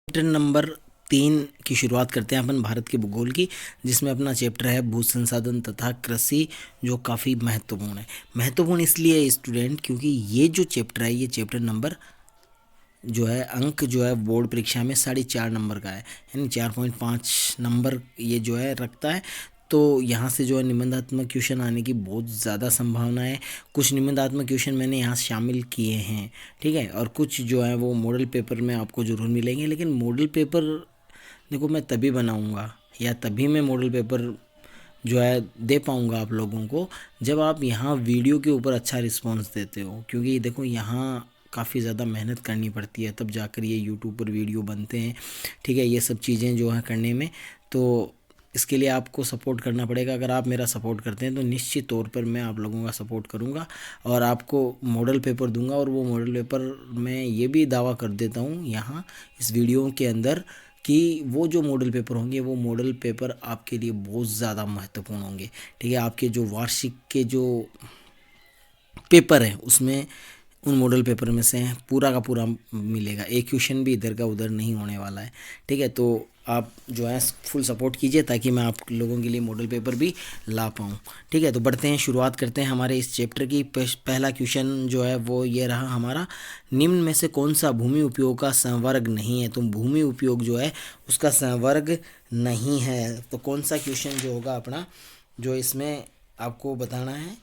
Chapter number 3 की शुरुआत करते हैं अपन भारत के भूगोल की, जिसमें अपना चैप्टर है भू संसाधन तथा कृषि, जो काफ़ी महत्वपूर्ण है। महत्वपूर्ण इसलिए है स्टूडेंट क्योंकि ये जो चैप्टर है, ये चैप्टर नंबर जो है अंक जो है बोर्ड परीक्षा में 4.5 नंबर का है, यानी 4.5 नंबर ये जो है रखता है। तो यहाँ से जो है निबंधात्मक क्वेश्चन आने की बहुत ज़्यादा संभावना है। कुछ निबंधात्मक क्वेश्चन मैंने यहाँ शामिल किए हैं, ठीक है, और कुछ जो है वो मॉडल पेपर में आपको ज़रूर मिलेंगे। लेकिन मॉडल पेपर देखो मैं तभी बनाऊँगा या तभी मैं मॉडल पेपर जो है दे पाऊँगा आप लोगों को जब आप यहाँ वीडियो के ऊपर अच्छा रिस्पॉन्स देते हो, क्योंकि देखो यहाँ काफ़ी ज़्यादा मेहनत करनी पड़ती है तब जाकर ये यूट्यूब पर वीडियो बनते हैं, ठीक है। ये सब चीज़ें जो है करने में, तो इसके लिए आपको सपोर्ट करना पड़ेगा। अगर आप मेरा सपोर्ट करते हैं तो निश्चित तौर पर मैं आप लोगों का सपोर्ट करूंगा और आपको मॉडल पेपर दूंगा। और वो मॉडल पेपर मैं ये भी दावा कर देता हूँ यहाँ इस वीडियो के अंदर कि वो जो मॉडल पेपर होंगे वो मॉडल पेपर आपके लिए बहुत ज़्यादा महत्वपूर्ण होंगे, ठीक है। आपके जो वार्षिक के जो पेपर हैं उसमें उन मॉडल पेपर में से पूरा का पूरा मिलेगा, एक क्वेश्चन भी इधर का उधर नहीं होने वाला है, ठीक है। तो आप जो है फुल सपोर्ट कीजिए ताकि मैं आप लोगों के लिए मॉडल पेपर भी ला पाऊँ, ठीक है। तो बढ़ते हैं, शुरुआत करते हैं हमारे इस चैप्टर की। पहला क्वेश्चन जो है वो ये रहा हमारा, निम्न में से कौन सा भूमि उपयोग का संवर्ग नहीं है। तो भूमि उपयोग जो है उसका संवर्ग नहीं है, तो कौन सा क्वेश्चन जो होगा अपना जो इसमें आपको बताना है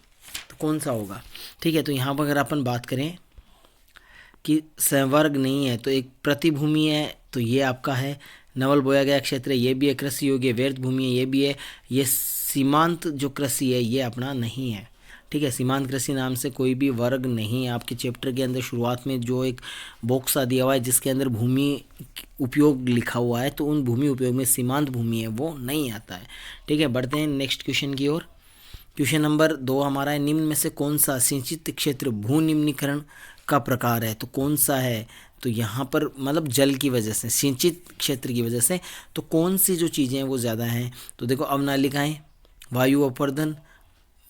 तो कौन सा होगा, ठीक है। तो यहाँ पर अगर अपन बात करें कि संवर्ग नहीं है तो एक प्रतिभूमि है, तो ये आपका है नवल बोया गया क्षेत्र है, ये भी है कृषि योग्य व्यर्थ भूमि है, ये भी है। ये सीमांत जो कृषि है ये अपना नहीं है, ठीक है। सीमांत कृषि नाम से कोई भी वर्ग नहीं है। आपके चैप्टर के अंदर शुरुआत में जो एक बॉक्स सा दिया हुआ है जिसके अंदर भूमि उपयोग लिखा हुआ है, तो उन भूमि उपयोग में सीमांत भूमि है वो नहीं आता है, ठीक है। बढ़ते हैं नेक्स्ट क्वेश्चन की ओर। क्वेश्चन नंबर 2 हमारा है, निम्न में से कौन सा सिंचित क्षेत्र भू निम्नीकरण का प्रकार है। तो कौन सा है, तो यहाँ पर मतलब जल की वजह से, सिंचित क्षेत्र की वजह से, तो कौन सी जो चीज़ें हैं वो ज़्यादा हैं। तो देखो अवनालिकाएँ, वायु अपवर्तन,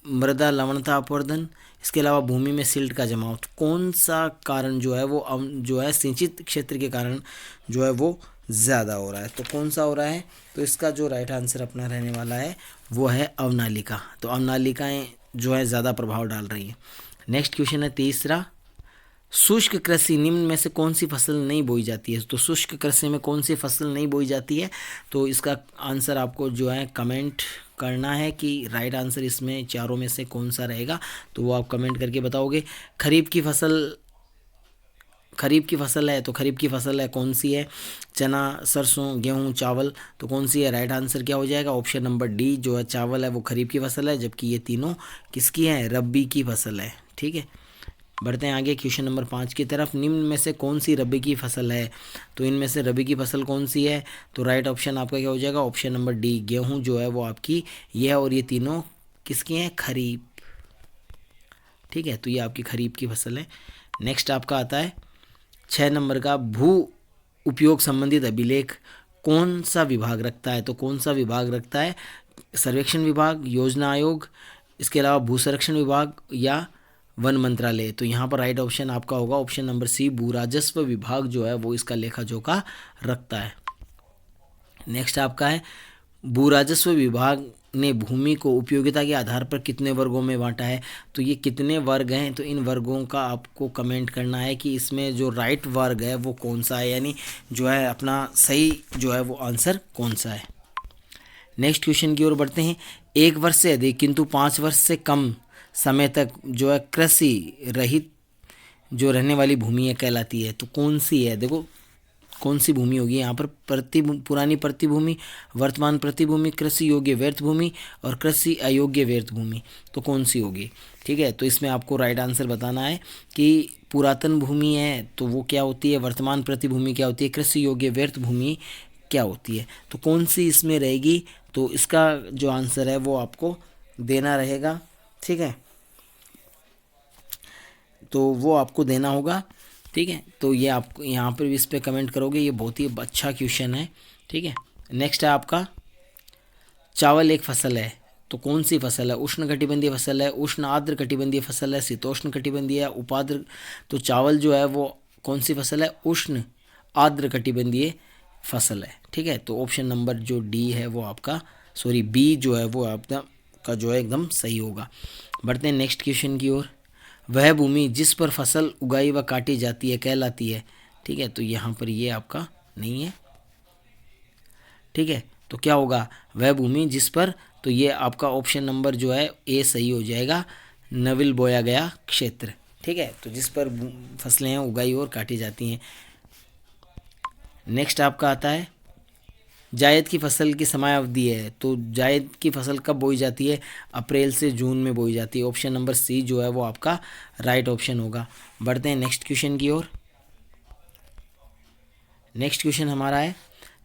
मृदा लवणता अपवर्तन, इसके अलावा भूमि में सिल्ट का जमाव। तो कौन सा कारण जो है वो जो है सिंचित क्षेत्र के कारण जो है वो ज़्यादा हो रहा है, तो कौन सा हो रहा है। तो इसका जो राइट आंसर अपना रहने वाला है वो है अवनालिका। तो अवनालिकाएँ जो है ज़्यादा प्रभाव डाल रही है। नेक्स्ट क्वेश्चन है तीसरा, शुष्क कृषि निम्न में से कौन सी फसल नहीं बोई जाती है। तो शुष्क कृषि में कौन सी फसल नहीं बोई जाती है, तो इसका आंसर आपको जो है कमेंट करना है कि राइट आंसर इसमें चारों में से कौन सा रहेगा, तो वो आप कमेंट करके बताओगे। खरीफ की फसल है, तो खरीफ की फसल है कौन सी है, चना, सरसों, गेहूं, चावल, तो कौन सी है। राइट आंसर क्या हो जाएगा, ऑप्शन नंबर डी जो है चावल है वो खरीफ की फसल है, जबकि ये तीनों किसकी है, रबी की फसल है, ठीक है। बढ़ते हैं आगे क्वेश्चन नंबर 5 की तरफ, निम्न में से कौन सी रबी की फसल है। तो इनमें से रबी की फसल कौन सी है, तो राइट ऑप्शन आपका क्या हो जाएगा, ऑप्शन नंबर डी, गेहूं जो है वो आपकी ये है, और ये तीनों किसकी हैं, खरीफ, ठीक है। तो ये आपकी खरीफ की फसल है। नेक्स्ट आपका आता है 6 नंबर का, भू उपयोग संबंधित अभिलेख कौन सा विभाग रखता है। तो कौन सा विभाग रखता है, सर्वेक्षण विभाग, योजना आयोग, इसके अलावा भू संरक्षण विभाग या वन मंत्रालय। तो यहाँ पर राइट ऑप्शन आपका होगा ऑप्शन नंबर सी, भू राजस्व विभाग जो है वो इसका लेखा जोखा रखता है। नेक्स्ट आपका है, भू राजस्व विभाग ने भूमि को उपयोगिता के आधार पर कितने वर्गों में बांटा है। तो ये कितने वर्ग हैं, तो इन वर्गों का आपको कमेंट करना है कि इसमें जो राइट वर्ग है वो कौन सा है, यानी जो है अपना सही जो है वो आंसर कौन सा है। नेक्स्ट क्वेश्चन की ओर बढ़ते हैं, 1 वर्ष से अधिक किंतु 5 वर्ष से कम समय तक जो है कृषि रहित जो रहने वाली भूमि है कहलाती है। तो कौन सी है, देखो कौन सी भूमि होगी यहाँ पर, पुरानी प्रतिभूमि, वर्तमान प्रतिभूमि, कृषि योग्य व्यर्थ भूमि और कृषि अयोग्य व्यर्थ भूमि, तो कौन सी होगी, ठीक है। तो इसमें आपको राइट आंसर बताना है कि पुरातन भूमि है तो वो क्या होती है, वर्तमान प्रतिभूमि क्या होती है, कृषि योग्य व्यर्थ भूमि क्या होती है, तो कौन सी इसमें रहेगी। तो इसका जो आंसर है वो आपको देना रहेगा, ठीक है, तो वो आपको देना होगा, ठीक है। तो ये आप यहाँ पर भी इस पर कमेंट करोगे, ये बहुत ही अच्छा क्वेश्चन है, ठीक है। नेक्स्ट है आपका, चावल एक फसल है तो कौन सी फसल है, उष्ण कटिबंधीय फसल है, उष्ण आर्द्र कटिबंधीय फसल है, शीतोष्ण कटिबंधीय, उपाद्र। तो चावल जो है वो कौन सी फसल है, उष्ण आर्द्र कटिबंधीय फसल है। ठीक है, तो ऑप्शन नंबर जो डी है वो आपका, सॉरी बी जो है वो आपका का जो है एकदम सही होगा। बढ़ते हैं नेक्स्ट क्वेश्चन की ओर। वह भूमि जिस पर फसल उगाई व काटी जाती है कहलाती है। ठीक है, तो यहाँ पर ये आपका नहीं है। ठीक है, तो क्या होगा, वह भूमि जिस पर, तो ये आपका ऑप्शन नंबर जो है ए सही हो जाएगा, नविल बोया गया क्षेत्र। ठीक है, तो जिस पर फसलें हैं उगाई और काटी जाती हैं। नेक्स्ट आपका आता है जायद की फसल की समयावधि है। तो जायद की फसल कब बोई जाती है, अप्रैल से जून में बोई जाती है। ऑप्शन नंबर सी जो है वो आपका राइट ऑप्शन होगा। बढ़ते हैं नेक्स्ट क्वेश्चन की ओर। नेक्स्ट क्वेश्चन हमारा है,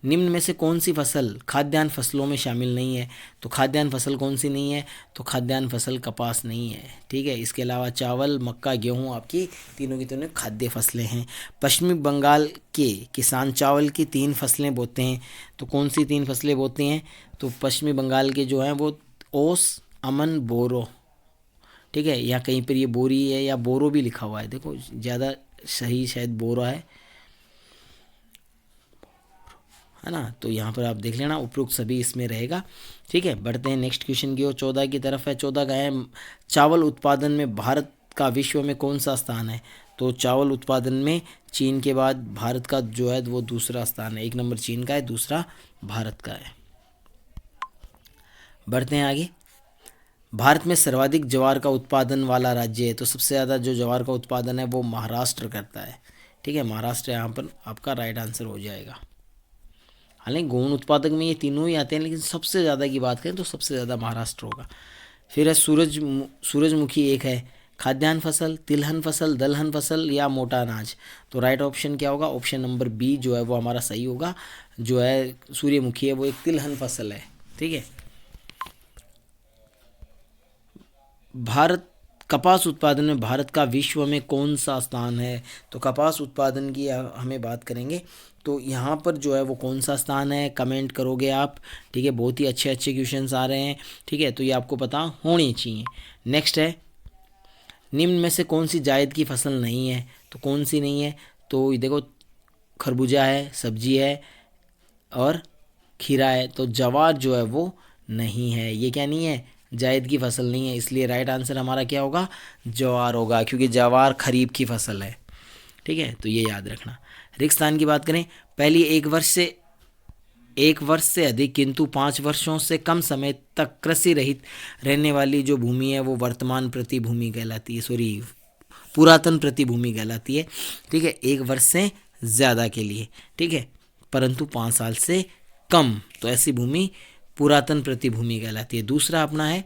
निम्न में से कौन सी फसल खाद्यान्न फसलों में शामिल नहीं है। तो खाद्यान्न फसल कौन सी नहीं है, तो खाद्यान्न फसल कपास नहीं है। ठीक है, इसके अलावा चावल, मक्का, गेहूं आपकी तीनों की तीनों खाद्य फसलें हैं। पश्चिमी बंगाल के किसान चावल की 3 फसलें बोते हैं। तो कौन सी 3 फसलें बोते हैं, तो पश्चिमी बंगाल के जो हैं वो ओस, अमन, बोरो। ठीक है, या कहीं पर ये बोरी है या बोरो भी लिखा हुआ है, देखो ज़्यादा सही शायद बोरा है ना। तो यहाँ पर आप देख लेना, उपरोक्त सभी इसमें रहेगा। ठीक है, बढ़ते हैं नेक्स्ट क्वेश्चन की ओर। 14 की तरफ है। 14 का है, चावल उत्पादन में भारत का विश्व में कौन सा स्थान है। तो चावल उत्पादन में चीन के बाद भारत का जो है वो दूसरा स्थान है। 1 नंबर चीन का है, दूसरा भारत का है। बढ़ते हैं आगे। भारत में सर्वाधिक ज्वार का उत्पादन वाला राज्य है। तो सबसे ज़्यादा जो ज्वार का उत्पादन है वो महाराष्ट्र करता है। ठीक है, महाराष्ट्र यहाँ पर आपका राइट आंसर हो जाएगा। हालांकि गौण उत्पादक में ये तीनों ही आते हैं, लेकिन सबसे ज़्यादा की बात करें तो सबसे ज़्यादा महाराष्ट्र होगा। फिर है सूरजमुखी एक है, खाद्यान्न फसल, तिलहन फसल, दलहन फसल या मोटा अनाज। तो राइट ऑप्शन क्या होगा, ऑप्शन नंबर बी जो है वो हमारा सही होगा। जो है सूर्यमुखी है वो एक तिलहन फसल है। ठीक है, भारत कपास उत्पादन में भारत का विश्व में कौन सा स्थान है। तो कपास उत्पादन की हमें बात करेंगे तो यहाँ पर जो है वो कौन सा स्थान है, कमेंट करोगे आप। ठीक है, बहुत ही अच्छे अच्छे क्वेश्चंस आ रहे हैं। ठीक है, तो ये आपको पता होनी चाहिए। नेक्स्ट है, निम्न में से कौन सी जायद की फसल नहीं है। तो कौन सी नहीं है, तो देखो खरबूजा है, सब्जी है और खीरा है। तो जवार जो है वो नहीं है। ये क्या नहीं है, जायद की फसल नहीं है। इसलिए राइट आंसर हमारा क्या होगा, जवार होगा, क्योंकि जवार खरीफ की फसल है। ठीक है, तो ये याद रखना। रेगिस्तान की बात करें, पहली एक वर्ष से अधिक किंतु 5 वर्षों से कम समय तक कृषि रहित रहने वाली जो भूमि है वो वर्तमान प्रतिभूमि कहलाती है, सॉरी पुरातन प्रतिभूमि कहलाती है। ठीक है, 1 वर्ष से ज़्यादा के लिए, ठीक है, परंतु 5 साल से कम, तो ऐसी भूमि पुरातन प्रतिभूमि कहलाती है। दूसरा अपना है,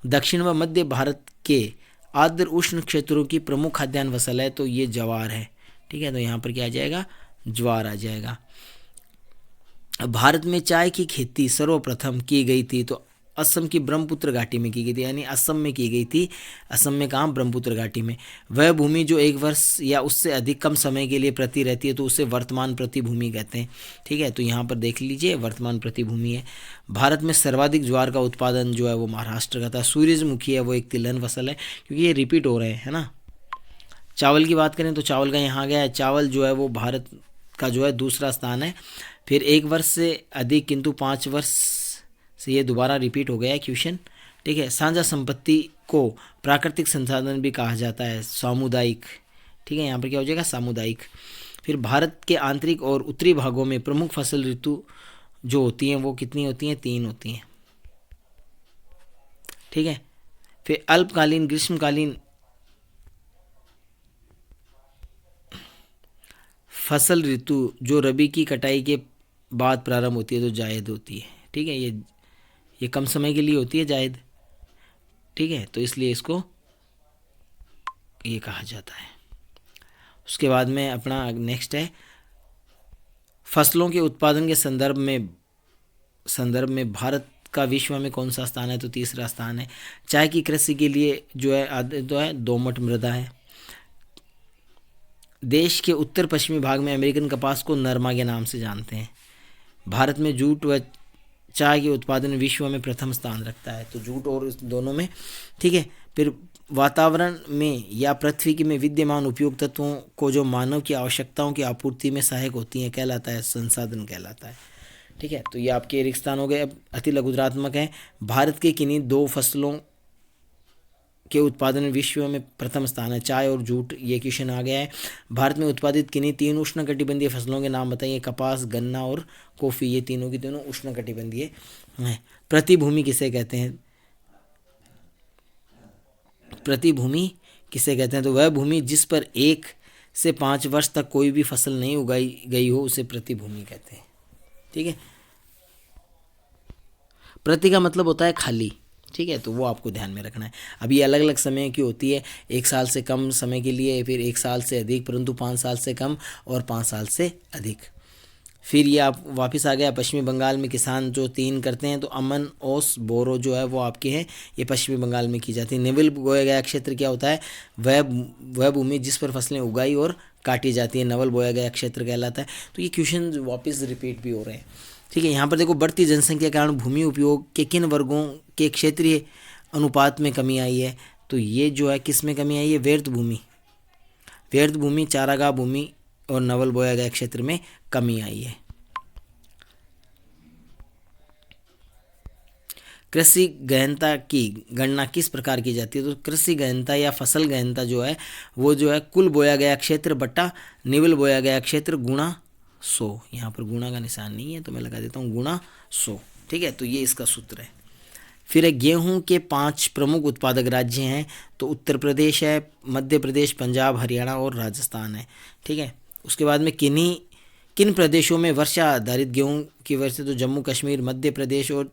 दक्षिण व मध्य भारत के आर्द्र उष्ण क्षेत्रों की प्रमुख खाद्यान्न फसल है। तो ये ज्वार है। ठीक है, तो यहाँ पर क्या आ जाएगा, ज्वार आ जाएगा। भारत में चाय की खेती सर्वप्रथम की गई थी तो असम की ब्रह्मपुत्र घाटी में की गई थी, यानी असम में की गई थी। असम में कहाँ, ब्रह्मपुत्र घाटी में। वह भूमि जो 1 वर्ष या उससे अधिक कम समय के लिए प्रति रहती है तो उसे वर्तमान प्रतिभूमि कहते हैं। ठीक है, तो यहाँ पर देख लीजिए वर्तमान प्रतिभूमि है। भारत में सर्वाधिक ज्वार का उत्पादन जो है वो महाराष्ट्र का था। सूरजमुखी है वो एक तिलहन फसल है, क्योंकि ये रिपीट हो रहे हैं, है ना। चावल की बात करें तो चावल का यहाँ गया है, चावल जो है वो भारत का जो है दूसरा स्थान है। फिर 1 वर्ष से अधिक किंतु 5 वर्ष से, ये दोबारा रिपीट हो गया है क्वेश्चन। ठीक है, साझा संपत्ति को प्राकृतिक संसाधन भी कहा जाता है, सामुदायिक। ठीक है, यहाँ पर क्या हो जाएगा, सामुदायिक। फिर भारत के आंतरिक और उत्तरी भागों में प्रमुख फसल ऋतु जो होती हैं वो कितनी होती हैं, 3 होती हैं। ठीक है, फिर अल्पकालीन, ग्रीष्मकालीन फसल ऋतु जो रबी की कटाई के बाद प्रारंभ होती है तो जायद होती है। ठीक है, ये कम समय के लिए होती है जायद। ठीक है, तो इसलिए इसको ये कहा जाता है। उसके बाद में अपना नेक्स्ट है, फसलों के उत्पादन के संदर्भ में भारत का विश्व में कौन सा स्थान है। तो तीसरा स्थान है। चाय की कृषि के लिए जो है तो है दोमट मृदा है। देश के उत्तर पश्चिमी भाग में अमेरिकन कपास को नरमा के नाम से जानते हैं। भारत में जूट व चाय के उत्पादन विश्व में प्रथम स्थान रखता है। तो जूट और इस दोनों में, ठीक है। फिर वातावरण में या पृथ्वी की में विद्यमान उपयोग तत्वों को जो मानव की आवश्यकताओं की आपूर्ति में सहायक होती हैं कहलाता है संसाधन कहलाता है। ठीक है, तो ये आपके रिक्त स्थान हो गए। अब अति लघुतरात्मक है। भारत के किन्हीं दो फसलों के उत्पादन में विश्व में प्रथम स्थान है, चाय और जूट। ये क्वेश्चन आ गया है। भारत में उत्पादित किन्हीं तीन उष्णकटिबंधीय फसलों के नाम बताइए। कपास, गन्ना और कॉफ़ी, ये तीनों की तीनों उष्णकटिबंधीय हैं। प्रतिभूमि किसे कहते हैं? प्रतिभूमि किसे कहते हैं? तो वह भूमि जिस पर 1 से 5 वर्ष तक कोई भी फसल नहीं उगाई गई हो उसे प्रतिभूमि कहते हैं। ठीक है, प्रति का मतलब होता है खाली। ठीक है, तो वो आपको ध्यान में रखना है। अब ये अलग अलग समय की होती है, 1 साल से कम समय के लिए, फिर 1 साल से अधिक, परंतु 5 साल से कम और 5 साल से अधिक। फिर ये आप वापस आ गया। पश्चिमी बंगाल में किसान जो 3 करते हैं, तो अमन, ओस, बोरो जो है वो आपके हैं, ये पश्चिमी बंगाल में की जाती है। निवल बोया गया क्षेत्र क्या होता है? वह भूमि जिस पर फसलें उगाई और काटी जाती है, नवल बोया गया क्षेत्र कहलाता है। तो ये क्वेश्चन वापस रिपीट भी हो रहे हैं। ठीक है, यहाँ पर देखो, बढ़ती जनसंख्या के कारण भूमि उपयोग के किन वर्गों के क्षेत्रीय अनुपात में कमी आई है? तो ये जो है किस में कमी आई है? व्यर्थ भूमि, चारागाह भूमि और नवल बोया गया क्षेत्र में कमी आई है। कृषि गहनता की गणना किस प्रकार की जाती है? तो कृषि गहनता या फसल गहनता जो है वो जो है कुल बोया गया क्षेत्र बटा निवल बोया गया क्षेत्र गुणा 100। यहाँ पर गुणा का निशान नहीं है तो मैं लगा देता हूँ गुणा 100। ठीक है, तो ये इसका सूत्र है। फिर गेहूं के 5 प्रमुख उत्पादक राज्य हैं, तो उत्तर प्रदेश है, मध्य प्रदेश, पंजाब, हरियाणा और राजस्थान है। ठीक है, उसके बाद में किन प्रदेशों में वर्षा आधारित गेहूं की वजह से? तो जम्मू कश्मीर, मध्य प्रदेश और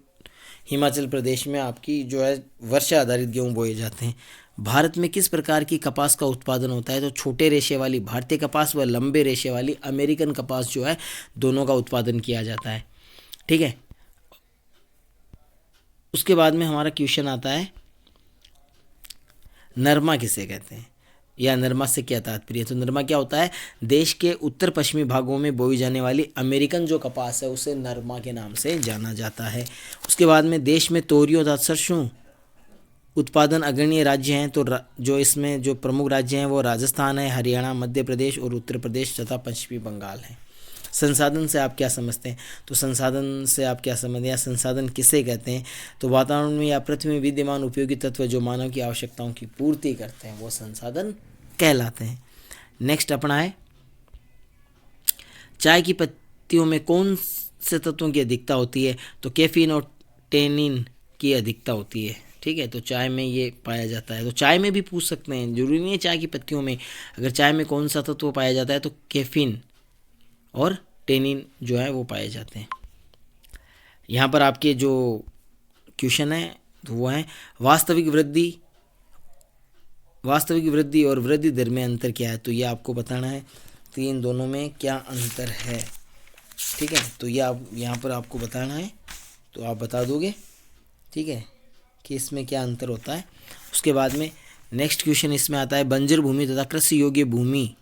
हिमाचल प्रदेश में आपकी जो है वर्षा आधारित गेहूं बोए जाते हैं। भारत में किस प्रकार की कपास का उत्पादन होता है? तो छोटे रेशे वाली भारतीय कपास व लंबे रेशे वाली अमेरिकन कपास जो है दोनों का उत्पादन किया जाता है। ठीक है, उसके बाद में हमारा क्वेश्चन आता है नरमा किसे कहते हैं या नरमा से क्या तात्पर्य? तो नरमा क्या होता है? देश के उत्तर पश्चिमी भागों में बोई जाने वाली अमेरिकन जो कपास है उसे नरमा के नाम से जाना जाता है। उसके बाद में देश में तोरियों तथा सरसों उत्पादन अग्रणीय राज्य हैं, तो जो इसमें जो प्रमुख राज्य हैं वो राजस्थान है, हरियाणा, मध्य प्रदेश और उत्तर प्रदेश तथा पश्चिमी बंगाल है। संसाधन से आप क्या समझते हैं? तो संसाधन से आप क्या समझते हैं या संसाधन किसे कहते हैं? तो वातावरण में या पृथ्वी में विद्यमान उपयोगी तत्व जो मानव की आवश्यकताओं की पूर्ति करते हैं वो संसाधन कहलाते हैं। नेक्स्ट अपना है चाय की पत्तियों में कौन से तत्वों की अधिकता होती है? तो कैफीन और टेनिन की अधिकता होती है। ठीक है, तो चाय में ये पाया जाता है। तो चाय में भी पूछ सकते हैं, जरूरी नहीं है चाय की पत्तियों में। अगर चाय में कौन सा तत्व पाया जाता है तो कैफीन और टेनिन जो है वो पाए जाते हैं। यहाँ पर आपके जो क्वेश्चन है तो वो है वास्तविक वृद्धि और वृद्धि दर में अंतर क्या है? तो ये आपको बताना है, तो इन दोनों में क्या अंतर है। ठीक है, तो ये आप यहाँ पर आपको बताना है, तो आप बता दोगे। ठीक है, कि इसमें क्या अंतर होता है। उसके बाद में नेक्स्ट क्वेश्चन इसमें आता है बंजर भूमि तथा कृषि योग्य भूमि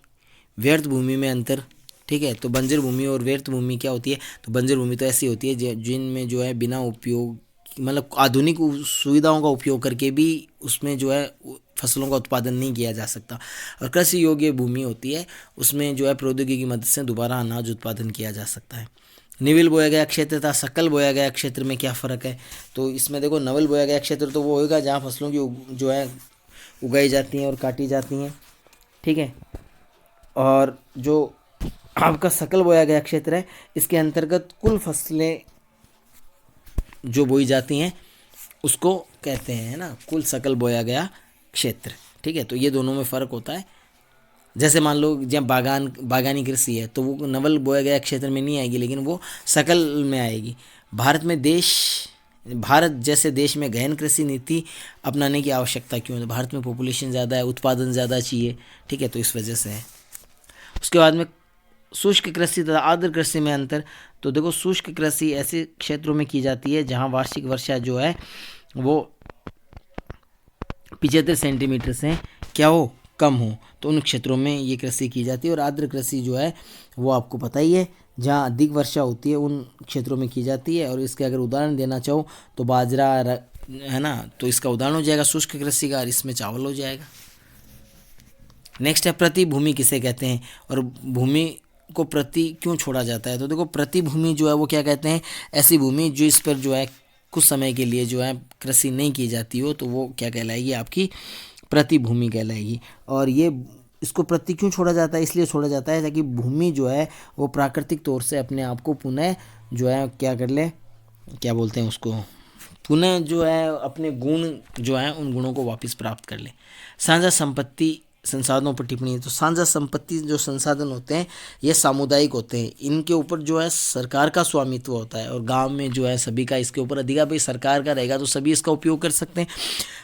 व्यर्थ भूमि में अंतर। ठीक है, तो बंजर भूमि और व्यर्थ भूमि क्या होती है? तो बंजर भूमि तो ऐसी होती है जिनमें जो है बिना उपयोग मतलब आधुनिक सुविधाओं का उपयोग करके भी उसमें जो है फसलों का उत्पादन नहीं किया जा सकता। और कृषि योग्य भूमि होती है, उसमें जो है प्रौद्योगिकी की मदद से दोबारा अनाज उत्पादन किया जा सकता है। निविल बोया गया क्षेत्र तथा सकल बोया गया क्षेत्र में क्या फ़र्क है? तो इसमें देखो, नवल बोया गया क्षेत्र तो वो होगा जहाँ फसलों की जो है उगाई जाती हैं और काटी जाती हैं। ठीक है, और जो आपका सकल बोया गया क्षेत्र है इसके अंतर्गत कुल फसलें जो बोई जाती हैं उसको कहते हैं, है ना, कुल सकल बोया गया क्षेत्र। ठीक है, तो ये दोनों में फ़र्क होता है। जैसे मान लो जब बागानी कृषि है तो वो नवल बोया गया क्षेत्र में नहीं आएगी, लेकिन वो सकल में आएगी। भारत जैसे देश में गहन कृषि नीति अपनाने की आवश्यकता क्यों है? तो भारत में पॉपुलेशन ज़्यादा है, उत्पादन ज़्यादा चाहिए। ठीक है, तो इस वजह से है। उसके बाद में शुष्क कृषि तथा आर्द्र कृषि में अंतर। तो देखो, शुष्क कृषि ऐसे क्षेत्रों में की जाती है जहाँ वार्षिक वर्षा जो है वो 75 सेंटीमीटर से क्या हो, कम हो, तो उन क्षेत्रों में ये कृषि की जाती है। और आर्द्र कृषि जो है वो आपको पता ही है, जहाँ अधिक वर्षा होती है उन क्षेत्रों में की जाती है। और इसके अगर उदाहरण देना चाहो तो बाजरा, है ना, तो इसका उदाहरण हो जाएगा शुष्क कृषि का, और इसमें चावल हो जाएगा। नेक्स्ट है प्रतिभूमि किसे कहते हैं, और भूमि को प्रति क्यों छोड़ा जाता है। तो देखो प्रतिभूमि जो है वो क्या कहते हैं, ऐसी भूमि जो इस पर जो है कुछ समय के लिए जो है कृषि नहीं की जाती हो, तो वो क्या कहलाएगी, आपकी प्रतिभूमि कहलाएगी। और ये इसको प्रति क्यों छोड़ा जाता है, इसलिए छोड़ा जाता है ताकि भूमि जो है वो प्राकृतिक तौर से अपने आप को पुनः जो है क्या कर ले, क्या बोलते हैं उसको, पुनः जो है अपने गुण जो है उन गुणों को वापस प्राप्त कर ले। साझा संपत्ति संसाधनों पर टिप्पणी है। तो साझा संपत्ति जो संसाधन होते हैं ये सामुदायिक होते हैं, इनके ऊपर जो है सरकार का स्वामित्व होता है, और गांव में जो है सभी का इसके ऊपर अधिकार, भाई सरकार का रहेगा तो सभी इसका उपयोग कर सकते हैं।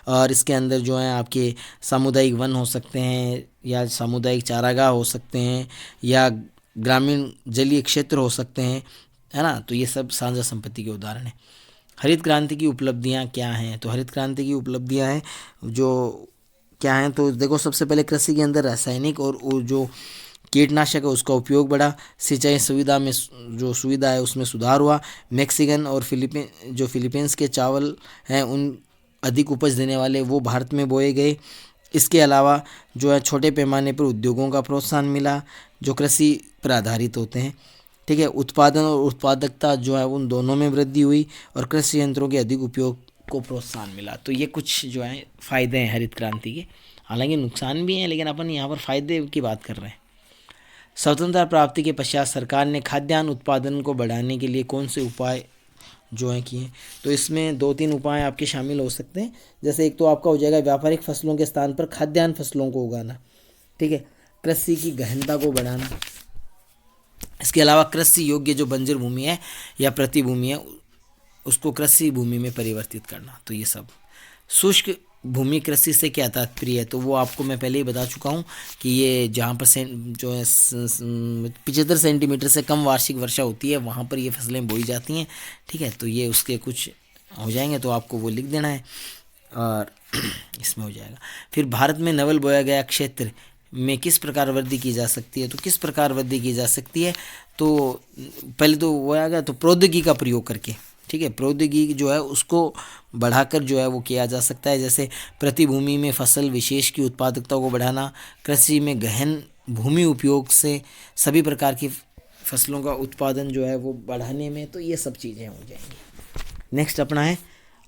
और इसके अंदर जो है आपके सामुदायिक वन हो सकते हैं, या सामुदायिक चारागाह हो सकते हैं, या ग्रामीण जलीय क्षेत्र हो सकते हैं, है ना। तो ये सब साझा संपत्ति के उदाहरण हैं। हरित क्रांति की उपलब्धियां क्या हैं। तो हरित क्रांति की उपलब्धियां हैं जो क्या हैं, तो देखो सबसे पहले कृषि के अंदर रासायनिक और वो जो कीटनाशक है उसका उपयोग बढ़ा। सिंचाई सुविधा में जो सुविधा है उसमें सुधार हुआ। मैक्सिकन और फिलीपींस के चावल हैं उन अधिक उपज देने वाले वो भारत में बोए गए। इसके अलावा जो है छोटे पैमाने पर उद्योगों का प्रोत्साहन मिला जो कृषि पर आधारित होते हैं, ठीक है। उत्पादन और उत्पादकता जो है उन दोनों में वृद्धि हुई, और कृषि यंत्रों के अधिक उपयोग को प्रोत्साहन मिला। तो ये कुछ जो है फ़ायदे हैं हरित क्रांति के, हालांकि नुकसान भी हैं, लेकिन अपन यहाँ पर फ़ायदे की बात कर रहे हैं। स्वतंत्रता प्राप्ति के पश्चात सरकार ने खाद्यान्न उत्पादन को बढ़ाने के लिए कौन से उपाय जो हैं किए। तो इसमें 2-3 उपाय आपके शामिल हो सकते हैं। जैसे एक तो आपका हो जाएगा व्यापारिक फसलों के स्थान पर खाद्यान्न फसलों को उगाना, ठीक है। कृषि की गहनता को बढ़ाना। इसके अलावा कृषि योग्य जो बंजर भूमि है या प्रतिभूमि है उसको कृषि भूमि में परिवर्तित करना। तो ये सब। शुष्क भूमि कृषि से क्या तात्पर्य है, तो वो आपको मैं पहले ही बता चुका हूँ कि ये जहाँ पर जो है 75 सेंटीमीटर से कम वार्षिक वर्षा होती है वहाँ पर ये फसलें बोई जाती हैं, ठीक है। तो ये उसके कुछ हो जाएंगे, तो आपको वो लिख देना है और इसमें हो जाएगा। फिर भारत में नवल बोया गया क्षेत्र में किस प्रकार वृद्धि की जा सकती है। तो किस प्रकार वृद्धि की जा सकती है, तो पहले तो वो आ गया, तो प्रौद्योगिकी का प्रयोग करके, ठीक है। प्रौद्योगिकी जो है उसको बढ़ाकर जो है वो किया जा सकता है। जैसे प्रतिभूमि में फसल विशेष की उत्पादकता को बढ़ाना, कृषि में गहन भूमि उपयोग से सभी प्रकार की फसलों का उत्पादन जो है वो बढ़ाने में, तो ये सब चीज़ें हो जाएंगी। नेक्स्ट अपना है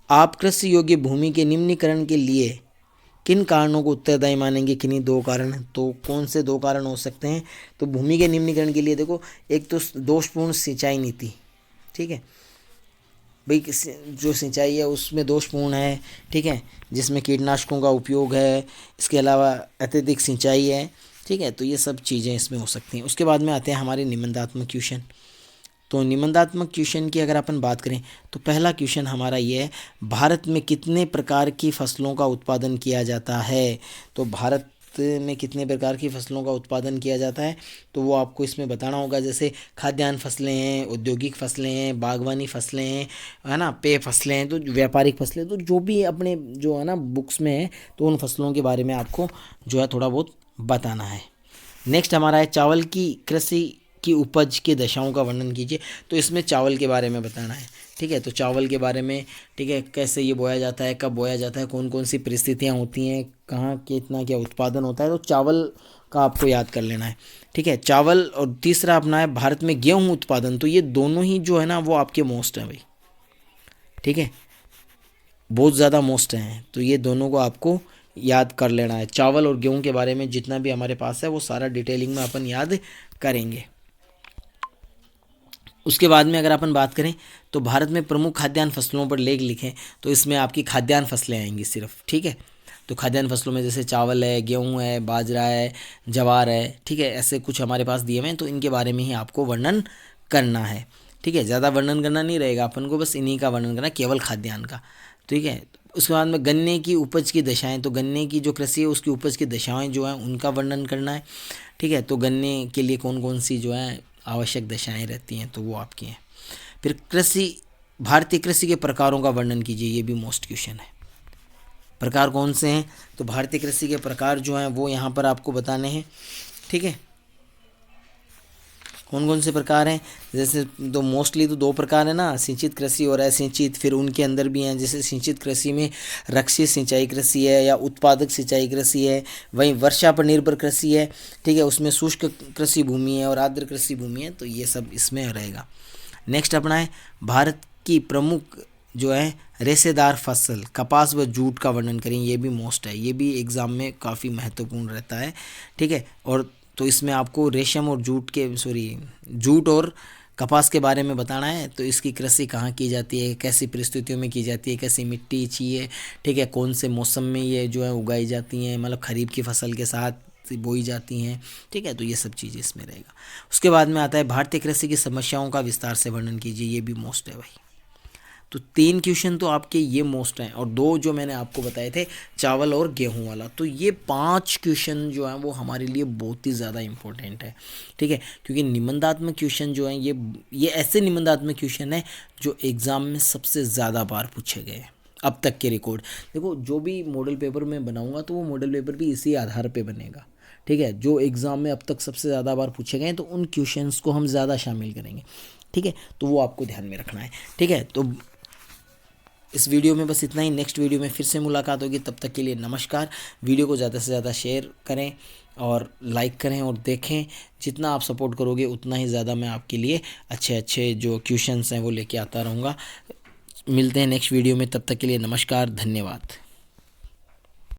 आप कृषि योग्य भूमि के निम्नीकरण के लिए किन कारणों को उत्तरदायी मानेंगे, किन्हीं 2 कारण। तो कौन से 2 कारण हो सकते हैं, तो भूमि के निम्नीकरण के लिए देखो एक तो दोषपूर्ण सिंचाई नीति, ठीक है। भाई जो सिंचाई है उसमें दोषपूर्ण है, ठीक है, जिसमें कीटनाशकों का उपयोग है, इसके अलावा अत्यधिक सिंचाई है, ठीक है। तो ये सब चीज़ें इसमें हो सकती हैं। उसके बाद में आते हैं हमारे निबंधात्मक क्वेश्चन। तो निबंधात्मक क्वेश्चन की अगर अपन बात करें तो पहला क्वेश्चन हमारा ये है, भारत में कितने प्रकार की फसलों का उत्पादन किया जाता है। तो भारत में कितने प्रकार की फसलों का उत्पादन किया जाता है, तो वो आपको इसमें बताना होगा। जैसे खाद्यान्न फसलें हैं, औद्योगिक फसलें हैं, बागवानी फसलें हैं, है ना, पेय फसलें हैं, तो व्यापारिक फसलें, तो जो भी अपने जो है ना बुक्स में है तो उन फसलों के बारे में आपको जो है थोड़ा बहुत बताना है। नेक्स्ट हमारा है चावल की कृषि की उपज के दशाओं का वर्णन कीजिए। तो इसमें चावल के बारे में बताना है, ठीक है। तो चावल के बारे में, ठीक है, कैसे ये बोया जाता है, कब बोया जाता है, कौन कौन सी परिस्थितियाँ होती हैं, कहाँ कितना क्या उत्पादन होता है, तो चावल का आपको याद कर लेना है, ठीक है। चावल और तीसरा अपना है भारत में गेहूँ उत्पादन। तो ये दोनों ही जो है ना वो आपके मोस्ट हैं भाई, ठीक है, बहुत ज़्यादा मोस्ट हैं। तो ये दोनों को आपको याद कर लेना है। चावल और गेहूँ के बारे में जितना भी हमारे पास है वो सारा डिटेलिंग में अपन याद करेंगे। उसके बाद में अगर अपन बात करें तो भारत में प्रमुख खाद्यान्न फसलों पर लेख लिखें। तो इसमें आपकी खाद्यान्न फसलें आएंगी सिर्फ, ठीक है। तो खाद्यान्न फसलों में जैसे चावल है, गेहूं है, बाजरा है, ज्वार है, ठीक है, ऐसे कुछ हमारे पास दिए हुए हैं। तो इनके बारे में ही आपको वर्णन करना है, ठीक है। ज़्यादा वर्णन करना नहीं रहेगा अपन को, बस इन्हीं का वर्णन करना, केवल खाद्यान्न का, ठीक है। उसके बाद में गन्ने की उपज की दशाएं। तो गन्ने की जो कृषि है उसकी उपज की दशाएं जो हैं उनका वर्णन करना है, ठीक है। तो गन्ने के लिए कौन कौन सी जो है आवश्यक दशाएं रहती हैं तो वो आपकी हैं। फिर भारतीय कृषि के प्रकारों का वर्णन कीजिए। ये भी मोस्ट क्वेश्चन है। प्रकार कौन से हैं, तो भारतीय कृषि के प्रकार जो हैं वो यहाँ पर आपको बताने हैं, ठीक है। कौन कौन से प्रकार हैं? जैसे तो मोस्टली तो दो प्रकार है ना, सिंचित कृषि और असिंचित। फिर उनके अंदर भी हैं, जैसे सिंचित कृषि में रक्षित सिंचाई कृषि है या उत्पादक सिंचाई कृषि है। वहीं वर्षा पर निर्भर कृषि है, ठीक है, उसमें शुष्क कृषि भूमि है और आर्द्र कृषि भूमि है, तो ये सब इसमें रहेगा। नेक्स्ट अपना है भारत की प्रमुख जो है रेशेदार फसल कपास व जूट का वर्णन करें। ये भी मोस्ट है, ये भी एग्ज़ाम में काफ़ी महत्वपूर्ण रहता है, ठीक है। और तो इसमें आपको रेशम और जूट और कपास के बारे में बताना है। तो इसकी कृषि कहाँ की जाती है, कैसी परिस्थितियों में की जाती है, कैसी मिट्टी चाहिए, ठीक है, कौन से मौसम में ये जो है उगाई जाती हैं, मतलब खरीफ की फसल के साथ बोई जाती हैं, ठीक है। तो ये सब चीज़ें इसमें रहेगा। उसके बाद में आता है भारतीय कृषि की समस्याओं का विस्तार से वर्णन कीजिए। ये भी मोस्ट है भाई। तो 3 क्वेश्चन तो आपके ये मोस्ट हैं, और 2 जो मैंने आपको बताए थे चावल और गेहूं वाला। तो ये 5 क्वेश्चन जो हैं वो हमारे लिए बहुत ही ज़्यादा इंपॉर्टेंट है, ठीक है। क्योंकि निबंधात्मक क्वेश्चन जो हैं ये ऐसे निबंधात्मक क्वेश्चन हैं जो एग्ज़ाम में सबसे ज़्यादा बार पूछे गए हैं अब तक के रिकॉर्ड। देखो, जो भी मॉडल पेपर मैं बनाऊंगा तो वो मॉडल पेपर भी इसी आधार पे बनेगा, ठीक है। जो एग्ज़ाम में अब तक सबसे ज़्यादा बार पूछे गए हैं तो उन क्वेश्चंस को हम ज़्यादा शामिल करेंगे, ठीक है। तो वो आपको ध्यान में रखना है, ठीक है। तो इस वीडियो में बस इतना ही। नेक्स्ट वीडियो में फिर से मुलाकात होगी, तब तक के लिए नमस्कार। वीडियो को ज़्यादा से ज़्यादा शेयर करें और लाइक करें और देखें। जितना आप सपोर्ट करोगे उतना ही ज़्यादा मैं आपके लिए अच्छे अच्छे जो क्वेश्चंस हैं वो लेके आता रहूँगा। मिलते हैं नेक्स्ट वीडियो में, तब तक के लिए नमस्कार, धन्यवाद।